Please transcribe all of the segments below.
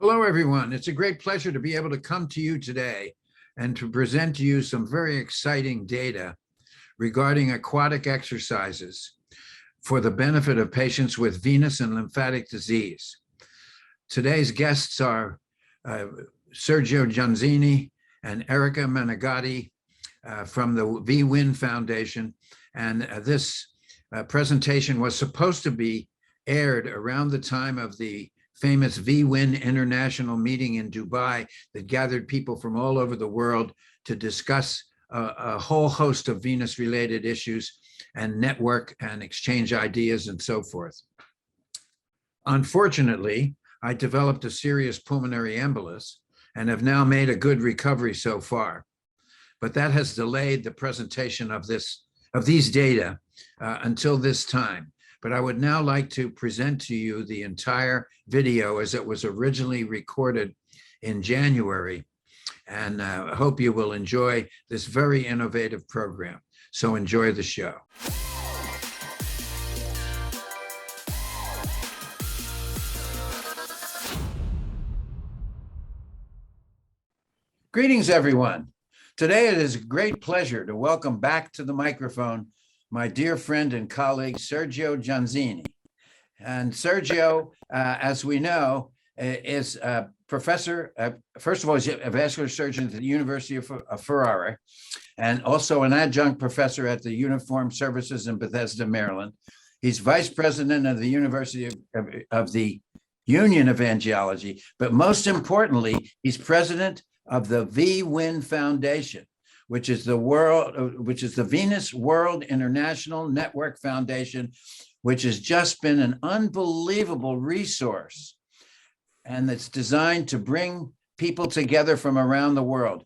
Hello, everyone. It's a great pleasure to be able to come to you today and to present to you some very exciting data regarding aquatic exercises for the benefit of patients with venous and lymphatic disease. Today's guests are Sergio Gianzini and Erica Menegatti from the V-Win Foundation. And this presentation was supposed to be aired around the time of the famous V-Win International meeting in Dubai that gathered people from all over the world to discuss a whole host of venous-related issues and network and exchange ideas and so forth. Unfortunately, I developed a serious pulmonary embolus and have now made a good recovery so far. But that has delayed the presentation of these data until this time. But I would now like to present to you the entire video as it was originally recorded in January. And I hope you will enjoy this very innovative program. So enjoy the show. Greetings, everyone. Today it is a great pleasure to welcome back to the microphone my dear friend and colleague, Sergio Gianzini. And Sergio, as we know, is a professor, first of all, he's a vascular surgeon at the University of Ferrara, and also an adjunct professor at the Uniformed Services in Bethesda, Maryland. He's vice president of the University of the Union of Angiology, but most importantly, he's president of the V-Win Foundation, which is the Venous World International Network Foundation, which has just been an unbelievable resource. And it's designed to bring people together from around the world.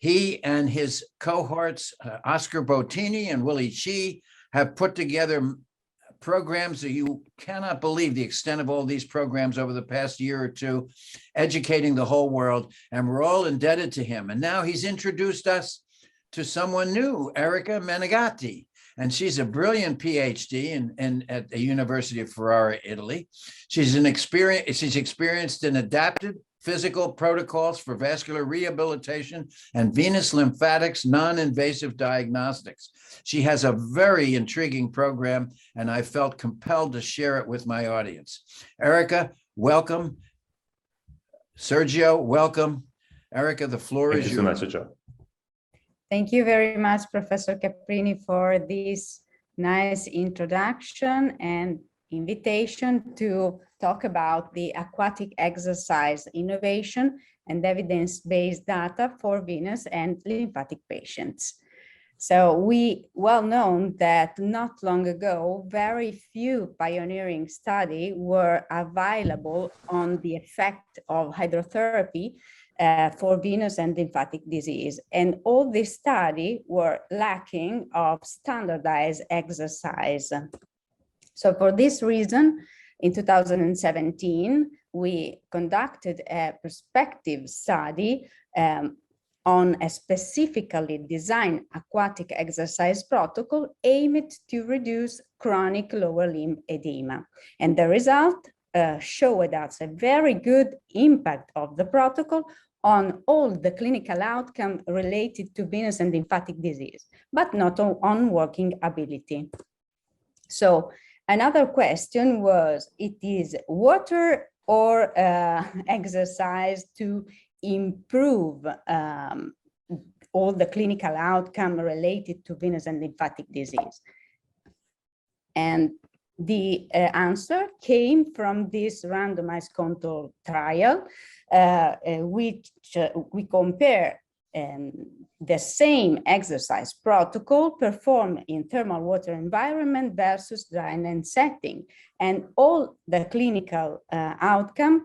He and his cohorts, Oscar Bottini and Willie Chi, have put together programs that you cannot believe the extent of all these programs over the past year or two, educating the whole world. And we're all indebted to him. And now he's introduced us to someone new, Erica Menegatti. And she's a brilliant PhD at the University of Ferrara, Italy. She's experienced in adapted physical protocols for vascular rehabilitation and venous lymphatics, non-invasive diagnostics. She has a very intriguing program, and I felt compelled to share it with my audience. Erica, welcome. Sergio, welcome. Erica, the floor is yours. Thank you so much, Sergio. Thank you very much, Professor Caprini, for this nice introduction and invitation to talk about the aquatic exercise innovation and evidence-based data for venous and lymphatic patients. So we well known that not long ago, very few pioneering studies were available on the effect of hydrotherapy for venous and lymphatic disease. And all these studies were lacking of standardized exercise. So for this reason, in 2017, we conducted a prospective study on a specifically designed aquatic exercise protocol aimed to reduce chronic lower limb edema. And the result showed us a very good impact of the protocol on all the clinical outcome related to venous and lymphatic disease, but not on working ability. So another question was, it is water or exercise to improve all the clinical outcome related to venous and lymphatic disease? And the answer came from this randomized control trial, which we compare the same exercise protocol performed in thermal water environment versus dry land setting. And all the clinical outcome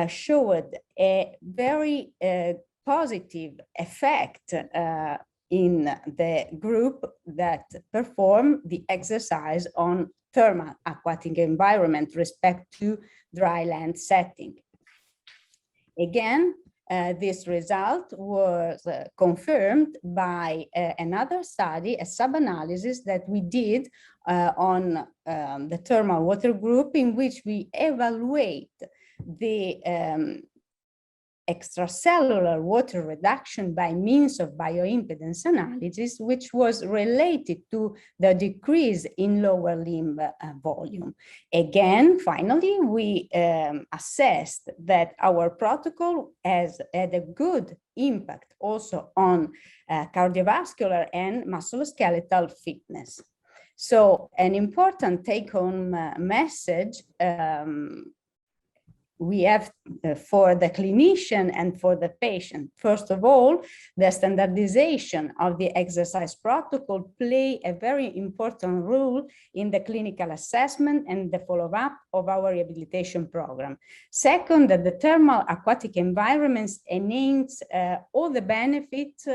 showed a very positive effect in the group that performed the exercise on thermal aquatic environment respect to dry land setting. Again, this result was confirmed by another study, a sub-analysis that we did on the thermal water group, in which we evaluate the extracellular water reduction by means of bioimpedance analysis, which was related to the decrease in lower limb volume. Again, finally, we assessed that our protocol has had a good impact also on cardiovascular and musculoskeletal fitness. So an important take-home message we have for the clinician and for the patient. First of all, the standardization of the exercise protocol play a very important role in the clinical assessment and the follow-up of our rehabilitation program. Second, that the thermal aquatic environments enhance all the benefits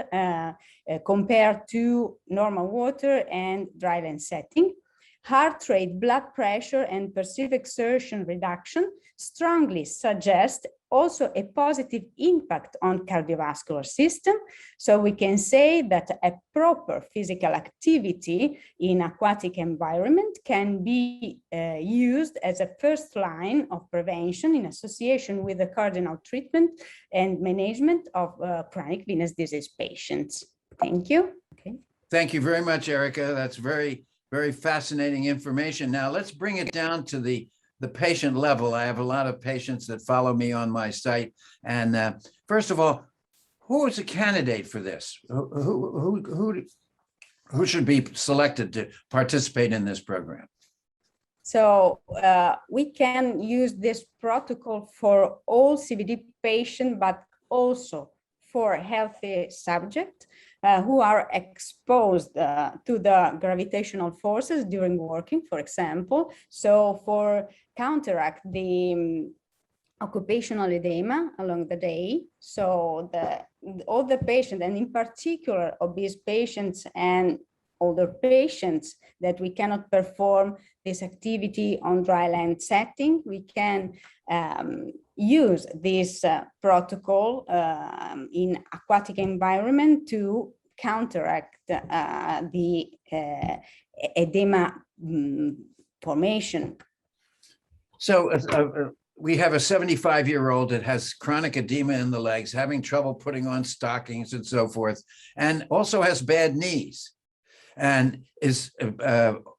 compared to normal water and dry land setting. Heart rate, blood pressure, and perceived exertion reduction strongly suggest also a positive impact on cardiovascular system. So we can say that a proper physical activity in aquatic environment can be used as a first line of prevention in association with the cardinal treatment and management of chronic venous disease patients. Thank you. Okay. Thank you very much, Erica. That's very fascinating information. Now let's bring it down to the patient level. I have a lot of patients that follow me on my site. And first of all, who is a candidate for this? Who should be selected to participate in this program? So we can use this protocol for all CVD patients, but also for healthy subjects who are exposed to the gravitational forces during working, for example. So for counteract the occupational edema along the day. So all the patients, and in particular obese patients and older patients that we cannot perform this activity on dry land setting, we can use this protocol in aquatic environment to counteract the edema formation. So we have a 75-year-old that has chronic edema in the legs, having trouble putting on stockings and so forth, and also has bad knees, and is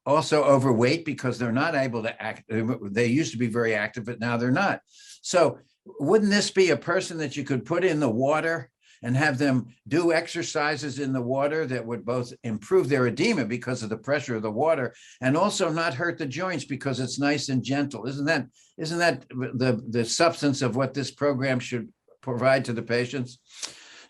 also overweight because they're not able to act. They used to be very active, but now they're not. So wouldn't this be a person that you could put in the water and have them do exercises in the water that would both improve their edema because of the pressure of the water and also not hurt the joints because it's nice and gentle? Isn't that the substance of what this program should provide to the patients?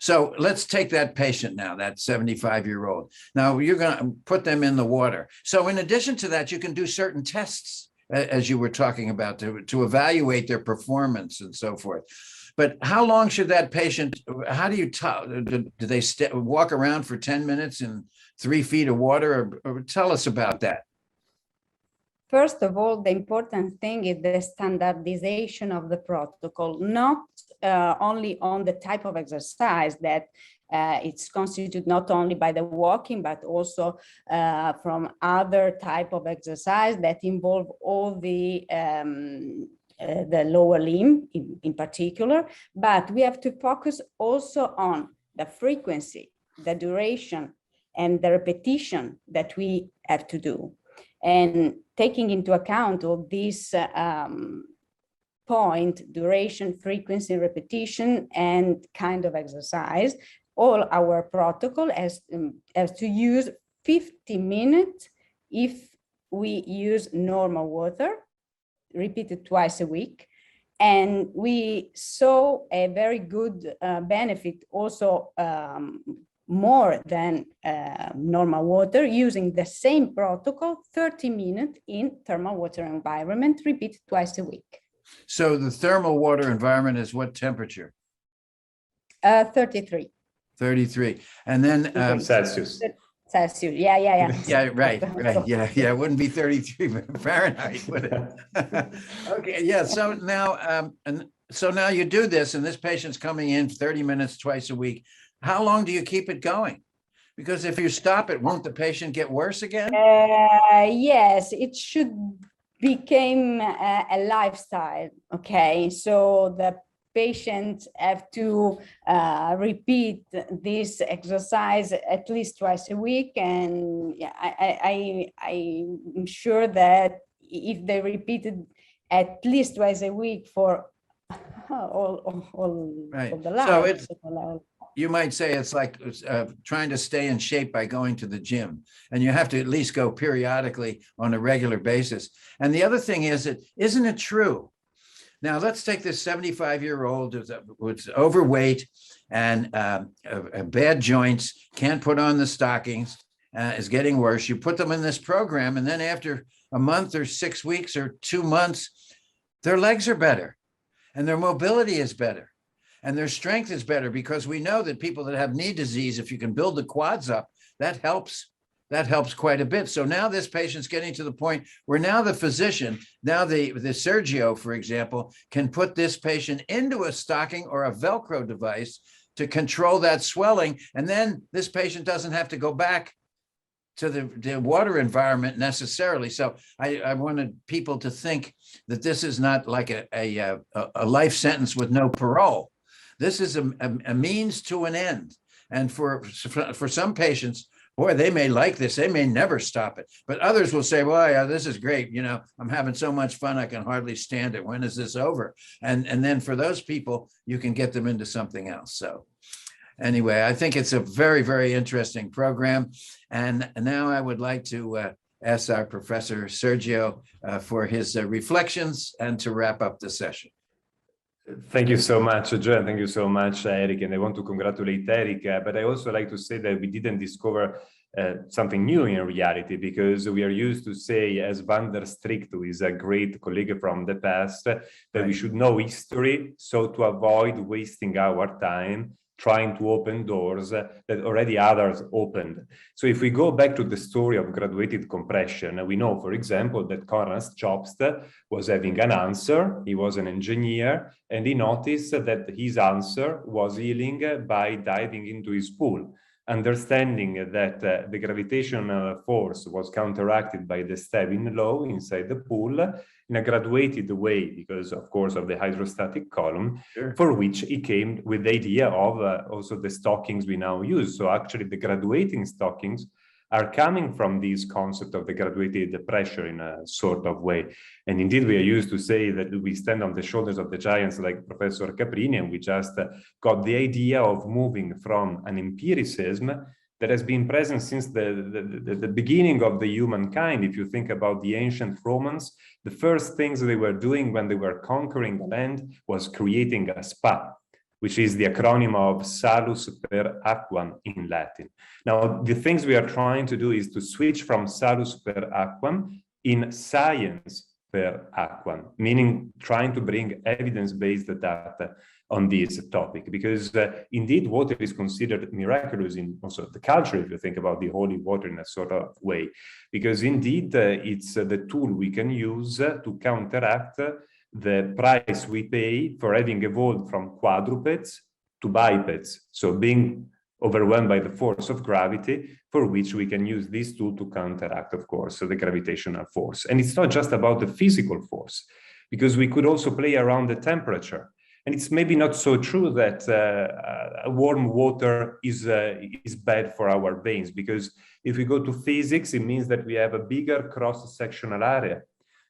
So let's take that patient now, that 75-year-old. Now you're going to put them in the water. So in addition to that, you can do certain tests, as you were talking about, to evaluate their performance and so forth. But how long should that patient, how do you do they walk around for 10 minutes in 3 feet of water? Or tell us about that. First of all, the important thing is the standardization of the protocol, not only on the type of exercise that it's constituted not only by the walking, but also from other type of exercise that involve all the lower limb in particular, but we have to focus also on the frequency, the duration, and the repetition that we have to do. And taking into account all these point, duration, frequency, repetition, and kind of exercise, all our protocol has to use 50 minutes if we use normal water, repeated twice a week. And we saw a very good benefit also more than normal water using the same protocol, 30 minutes in thermal water environment, repeated twice a week. So the thermal water environment is what temperature? 33. 33. And then Celsius. Celsius. Yeah. Yeah, right. Yeah. It wouldn't be 33 Fahrenheit, would it? Okay. Yeah. So now you do this, and this patient's coming in 30 minutes twice a week. How long do you keep it going? Because if you stop it, won't the patient get worse again? Yes, it should become a lifestyle. Okay, so the patients have to repeat this exercise at least twice a week. And yeah, I'm sure that if they repeated at least twice a week for all Right. of the So life. you might say it's like trying to stay in shape by going to the gym, and you have to at least go periodically on a regular basis. And the other thing is, isn't it true? Now let's take this 75-year-old who's overweight and bad joints, can't put on the stockings, is getting worse. You put them in this program, and then after a month or 6 weeks or 2 months, their legs are better and their mobility is better and their strength is better, because we know that people that have knee disease, if you can build the quads up, that helps quite a bit. So now this patient's getting to the point where now the physician, now the Sergio, for example, can put this patient into a stocking or a Velcro device to control that swelling. And then this patient doesn't have to go back to the water environment necessarily. So I wanted people to think that this is not like a life sentence with no parole. This is a means to an end. And for some patients, boy, they may like this. They may never stop it. But others will say, well, yeah, this is great. You know, I'm having so much fun, I can hardly stand it. When is this over? And then for those people, you can get them into something else. So anyway, I think it's a very, very interesting program. And now I would like to ask our Professor Sergio for his reflections and to wrap up the session. Thank you so much, Joe, and thank you so much, Eric. And I want to congratulate Eric, but I also like to say that we didn't discover something new in reality, because we are used to say, as Van der Strikt, who is a great colleague from the past, that we should know history, so to avoid wasting our time trying to open doors that already others opened. So if we go back to the story of graduated compression, we know, for example, that Konrad Chopst was having an answer. He was an engineer, and he noticed that his answer was healing by diving into his pool. Understanding that the gravitational force was counteracted by the Stevin law inside the pool in a graduated way, because of course of the hydrostatic column, sure, for which he came with the idea of also the stockings we now use. So actually the graduating stockings are coming from this concept of the graduated pressure in a sort of way. And indeed, we are used to say that we stand on the shoulders of the giants like Professor Caprini, and we just got the idea of moving from an empiricism that has been present since the beginning of the humankind. If you think about the ancient Romans, the first things they were doing when they were conquering the land was creating a spa, which is the acronym of Salus per Aquam in Latin. Now, the things we are trying to do is to switch from Salus per Aquam in Science per Aquam, meaning trying to bring evidence-based data on this topic, because indeed water is considered miraculous in also the culture, if you think about the holy water in a sort of way, because indeed it's the tool we can use to counteract the price we pay for having evolved from quadrupeds to bipeds, so being overwhelmed by the force of gravity, for which we can use this tool to counteract, of course, the gravitational force. And it's not just about the physical force, because we could also play around the temperature. And it's maybe not so true that warm water is bad for our veins, because if we go to physics, it means that we have a bigger cross-sectional area.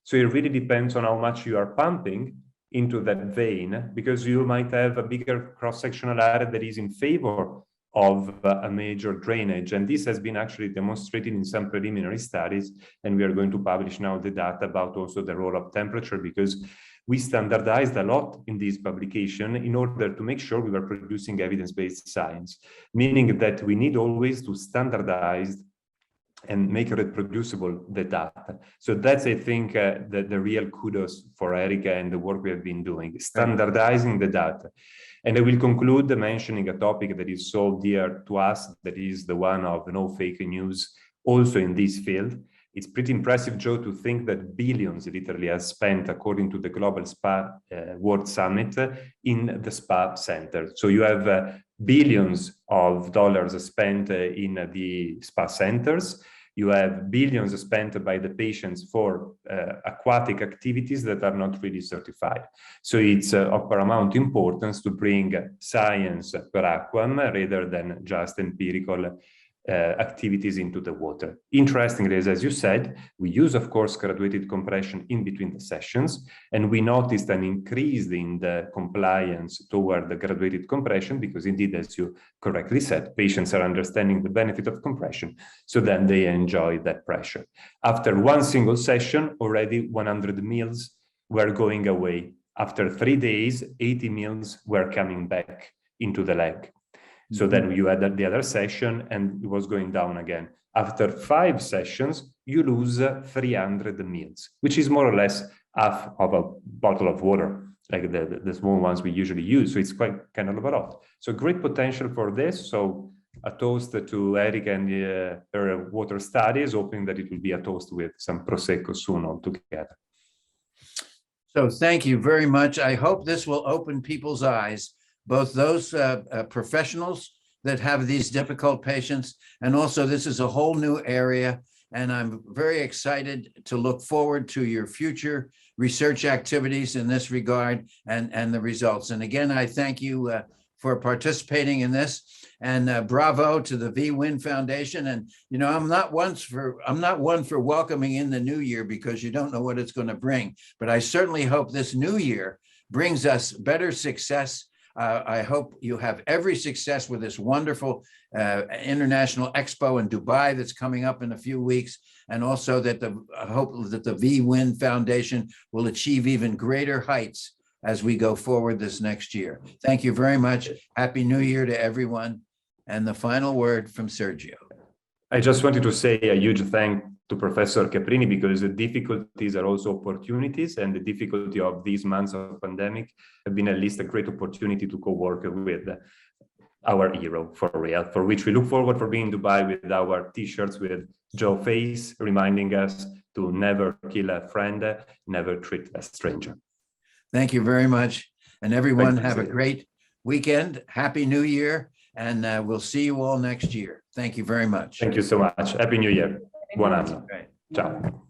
So it really depends on how much you are pumping into that vein, because you might have a bigger cross-sectional area that is in favor of a major drainage. And this has been actually demonstrated in some preliminary studies. And we are going to publish now the data about also the role of temperature, because we standardized a lot in this publication in order to make sure we were producing evidence-based science, meaning that we need always to standardize and make reproducible the data. So that's, I think, the real kudos for Erica and the work we have been doing, standardizing the data. And I will conclude mentioning a topic that is so dear to us, that is the one of no fake news, also in this field. It's pretty impressive, Joe, to think that billions literally are spent, according to the Global Spa World Summit, in the spa center. So you have billions of dollars spent in the spa centers. you have billions spent by the patients for aquatic activities that are not really certified. So it's of paramount importance to bring science per aquam rather than just empirical activities into the water. Interestingly, as you said, we use, of course, graduated compression in between the sessions, and we noticed an increase in the compliance toward the graduated compression because indeed, as you correctly said, patients are understanding the benefit of compression, so then they enjoy that pressure. After one single session, already 100 mils were going away. After 3 days, 80 mils were coming back into the leg. So then you had the other session and it was going down again. After 5 sessions, you lose 300 mils, which is more or less half of a bottle of water, like the small ones we usually use. So it's quite kind of a lot. So great potential for this. So a toast to Eric and her water studies, hoping that it will be a toast with some Prosecco soon all together. So thank you very much. I hope this will open people's eyes, both those professionals that have these difficult patients, and also this is a whole new area. And I'm very excited to look forward to your future research activities in this regard and the results. And again, I thank you for participating in this, and bravo to the VWin Foundation. And you know, I'm not one for welcoming in the new year because you don't know what it's going to bring. But I certainly hope this new year brings us better success. I hope you have every success with this wonderful international expo in Dubai that's coming up in a few weeks, and also that I hope that the VWin Foundation will achieve even greater heights as we go forward this next year. Thank you very much. Happy New Year to everyone. And the final word from Sergio. I just wanted to say a huge thank to Professor Caprini, because the difficulties are also opportunities, and the difficulty of these months of pandemic have been at least a great opportunity to co-work with our hero for real, for which we look forward for being in Dubai with our t-shirts with Joe face, reminding us to never kill a friend, never treat a stranger. Thank you very much. And everyone have a great weekend. Happy New Year. And we'll see you all next year. Thank you very much. Thank you so much. Happy New Year. Buon anno. Right. Ciao.